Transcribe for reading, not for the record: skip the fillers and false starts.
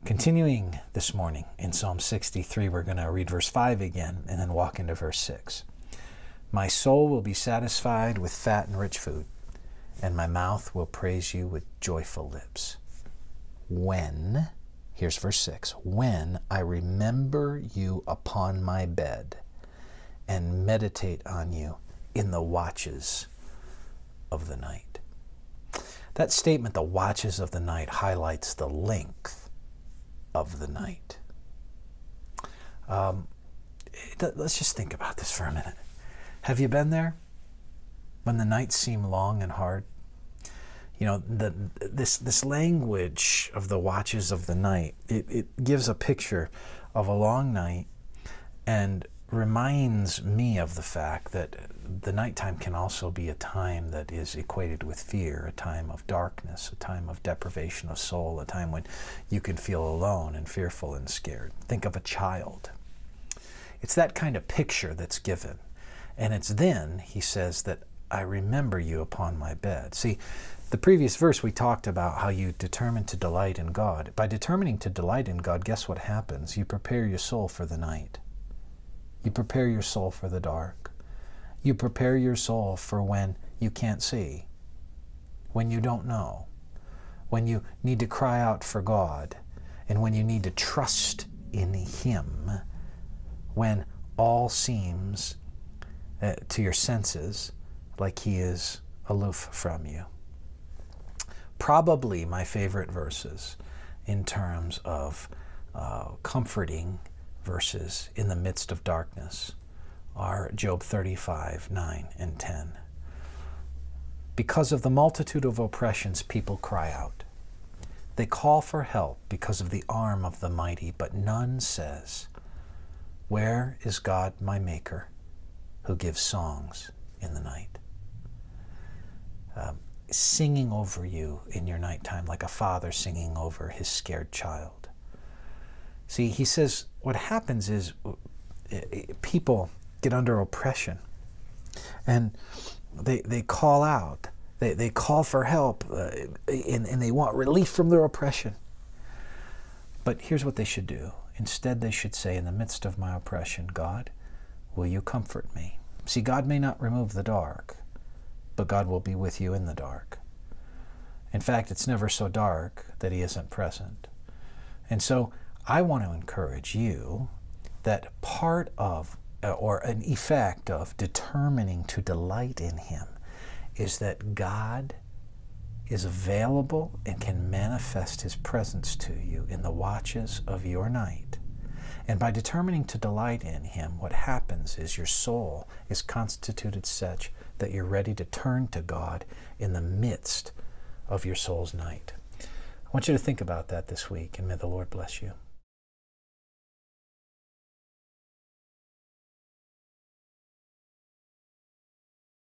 Continuing this morning in Psalm 63, we're going to read verse 5 again and then walk into verse 6. My soul will be satisfied with fat and rich food, and my mouth will praise you with joyful lips. When, here's verse 6, when I remember you upon my bed and meditate on you in the watches of the night. That statement, the watches of the night, highlights the length of the night. Let's just think about this for a minute. Have you been there when the nights seem long and hard? You know, this language of the watches of the night, it gives a picture of a long night and reminds me of the fact that the nighttime can also be a time that is equated with fear, a time of darkness, a time of deprivation of soul, a time when you can feel alone and fearful and scared. Think of a child. It's that kind of picture that's given. And it's then, he says, that I remember you upon my bed. See, the previous verse we talked about how you determine to delight in God. By determining to delight in God, guess what happens? You prepare your soul for the night. You prepare your soul for the dark. You prepare your soul for when you can't see, when you don't know, when you need to cry out for God, and when you need to trust in Him, when all seems to your senses like He is aloof from you. Probably my favorite verses in terms of comforting verses in the midst of darkness are Job 35, 9 and 10. Because of the multitude of oppressions, people cry out. They call for help because of the arm of the mighty, but none says, where is God my Maker, who gives songs in the night? Singing over you in your nighttime like a father singing over his scared child. See, he says what happens is people get under oppression and they call out. They call for help and they want relief from their oppression. But here's what they should do. Instead, they should say, in the midst of my oppression, God, will you comfort me? See, God may not remove the dark, but God will be with you in the dark. In fact, it's never so dark that He isn't present. And so I want to encourage you that part of, or an effect of determining to delight in Him is that God is available and can manifest His presence to you in the watches of your night. And by determining to delight in Him, what happens is your soul is constituted such that you're ready to turn to God in the midst of your soul's night. I want you to think about that this week, and may the Lord bless you.